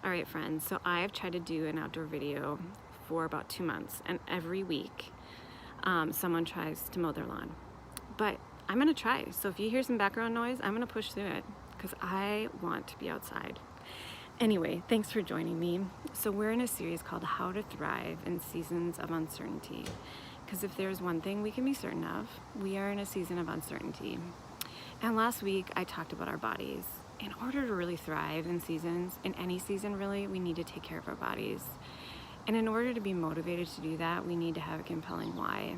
All right, friends, so I've tried to do an outdoor video for about 2 months, and every week someone tries to mow their lawn. But I'm gonna try. So if you hear some background noise, I'm gonna push through it because I want to be outside. Anyway, thanks for joining me. So we're in a series called How to Thrive in Seasons of Uncertainty. Because if there's one thing we can be certain of, we are in a season of uncertainty. And last week I talked about our bodies. In order to really thrive in seasons, in any season really, we need to take care of our bodies. And in order to be motivated to do that, we need to have a compelling why.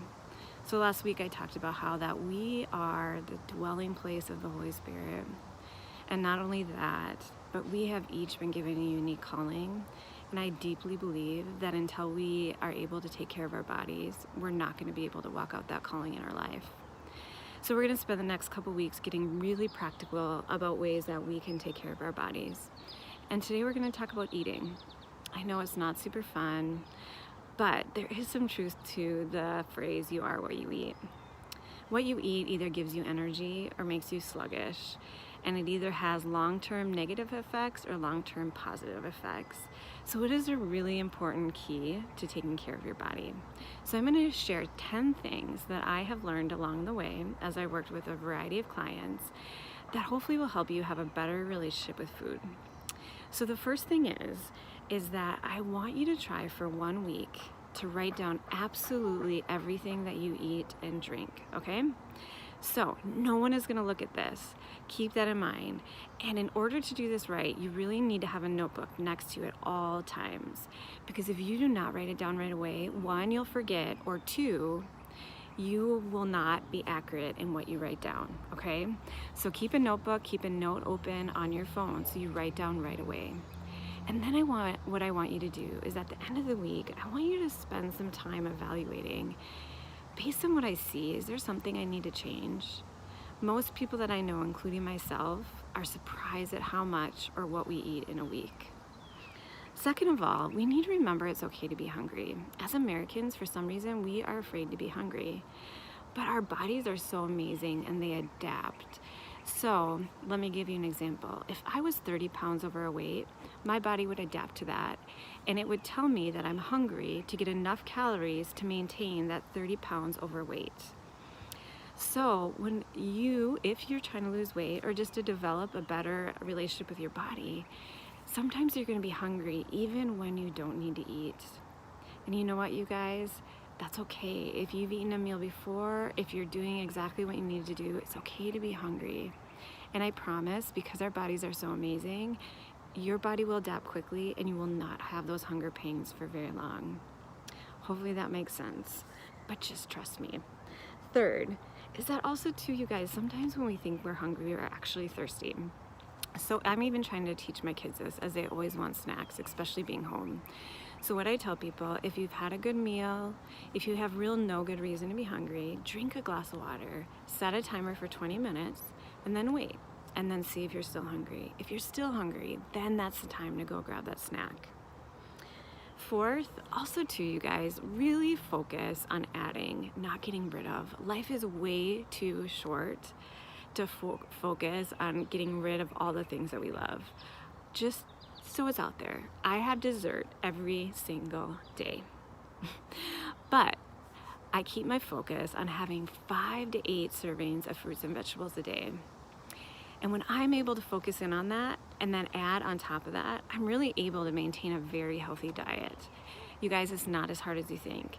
So last week I talked about how that we are the dwelling place of the Holy Spirit. And not only that, but we have each been given a unique calling. And I deeply believe that until we are able to take care of our bodies, we're not going to be able to walk out that calling in our life. So we're going to spend the next couple weeks getting really practical about ways that we can take care of our bodies. And today we're going to talk about eating. I know it's not super fun, but there is some truth to the phrase, you are what you eat. What you eat either gives you energy or makes you sluggish, and it either has long-term negative effects or long-term positive effects. So it is a really important key to taking care of your body. So I'm going to share 10 things that I have learned along the way as I worked with a variety of clients that hopefully will help you have a better relationship with food. So the first thing is that I want you to try for 1 week to write down absolutely everything that you eat and drink, okay? So no one is going to look at this. Keep that in mind. And in order to do this right, you really need to have a notebook next to you at all times. Because if you do not write it down right away, 1, you'll forget, or 2, you will not be accurate in what you write down, okay? So keep a notebook, keep a note open on your phone so you write down right away. And then what I want you to do is at the end of the week, I want you to spend some time evaluating, based on what I see, is there something I need to change? Most people that I know, including myself, are surprised at how much or what we eat in a week. Second of all, we need to remember it's okay to be hungry. As Americans, for some reason, we are afraid to be hungry. But our bodies are so amazing and they adapt. So let me give you an example. If I was 30 pounds overweight, my body would adapt to that, and it would tell me that I'm hungry to get enough calories to maintain that 30 pounds overweight. So if you're trying to lose weight or just to develop a better relationship with your body, sometimes you're going to be hungry even when you don't need to eat. And you know what, you guys? That's okay. If you've eaten a meal before, if you're doing exactly what you need to do, it's okay to be hungry. And I promise, because our bodies are so amazing, your body will adapt quickly and you will not have those hunger pains for very long. Hopefully that makes sense, but just trust me. Third, is that also too, you guys, sometimes when we think we're hungry, we're actually thirsty. So I'm even trying to teach my kids this, as they always want snacks, especially being home. So what I tell people, if you've had a good meal, if you have no good reason to be hungry, drink a glass of water, set a timer for 20 minutes, and then wait, and then see if you're still hungry. If you're still hungry, then that's the time to go grab that snack. Fourth, also too, you guys, really focus on adding, not getting rid of. Life is way too short to focus on getting rid of all the things that we love. Just so it's out there, I have dessert every single day. But I keep my focus on having 5 to 8 servings of fruits and vegetables a day. And when I'm able to focus in on that and then add on top of that, I'm really able to maintain a very healthy diet. You guys, it's not as hard as you think.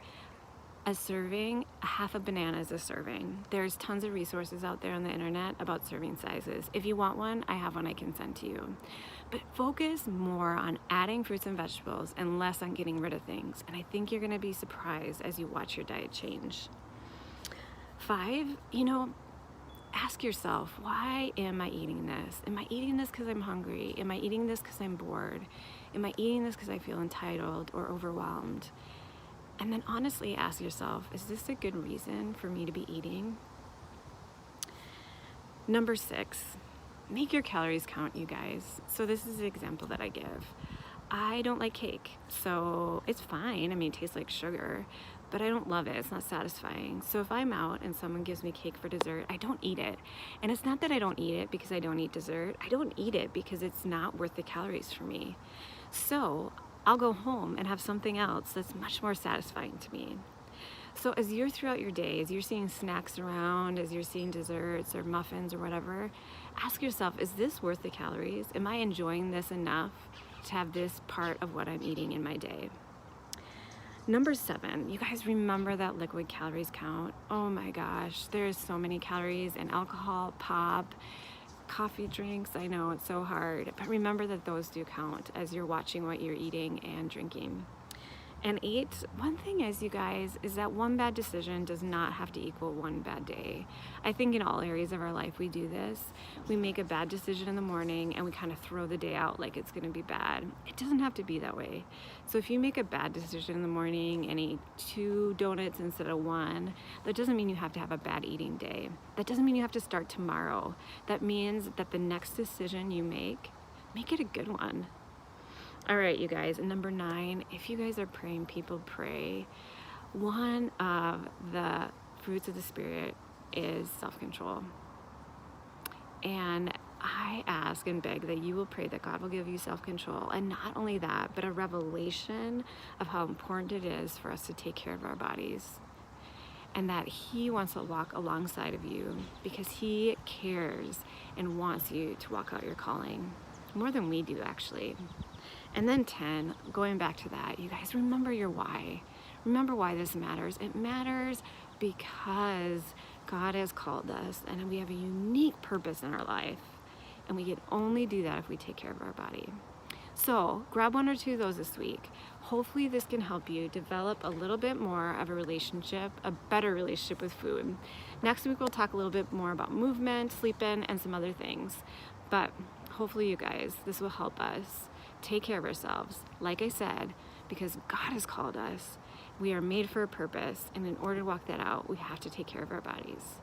A serving, a half a banana is a serving. There's tons of resources out there on the internet about serving sizes. If you want one, I have one I can send to you. But focus more on adding fruits and vegetables and less on getting rid of things. And I think you're gonna be surprised as you watch your diet change. 5, ask yourself, why am I eating this? Am I eating this because I'm hungry? Am I eating this because I'm bored? Am I eating this because I feel entitled or overwhelmed? And then honestly ask yourself, is this a good reason for me to be eating? Number 6, make your calories count, you guys. So this is the example that I give. I don't like cake, so it's fine. I mean, it tastes like sugar, but I don't love it. It's not satisfying. So if I'm out and someone gives me cake for dessert, I don't eat it. And it's not that I don't eat it because I don't eat dessert. I don't eat it because it's not worth the calories for me. So I'll go home and have something else that's much more satisfying to me. So as you're throughout your day, as you're seeing snacks around, as you're seeing desserts or muffins or whatever, ask yourself, is this worth the calories? Am I enjoying this enough to have this part of what I'm eating in my day? Number 7, you guys remember that liquid calories count? Oh my gosh, there's so many calories in alcohol, pop, coffee, drinks. I know it's so hard, but remember that those do count as you're watching what you're eating and drinking. And 8, one thing is, you guys, is that one bad decision does not have to equal one bad day. I think in all areas of our life we do this. We make a bad decision in the morning and we kind of throw the day out like it's going to be bad. It doesn't have to be that way. So if you make a bad decision in the morning and eat 2 donuts instead of 1, that doesn't mean you have to have a bad eating day. That doesn't mean you have to start tomorrow. That means that the next decision you make it a good one. All right, you guys, and number 9, if you guys are praying people, pray. One of the fruits of the Spirit is self-control. And I ask and beg that you will pray that God will give you self-control. And not only that, but a revelation of how important it is for us to take care of our bodies. And that He wants to walk alongside of you because He cares and wants you to walk out your calling. More than we do, actually. And then 10, going back to that, you guys remember your why. Remember why this matters. It matters because God has called us and we have a unique purpose in our life. And we can only do that if we take care of our body. So grab 1 or 2 of those this week. Hopefully this can help you develop a little bit more of a relationship, a better relationship with food. Next week we'll talk a little bit more about movement, sleep-in, and some other things. But hopefully you guys, this will help us take care of ourselves. Like I said, because God has called us, we are made for a purpose, and in order to walk that out, we have to take care of our bodies.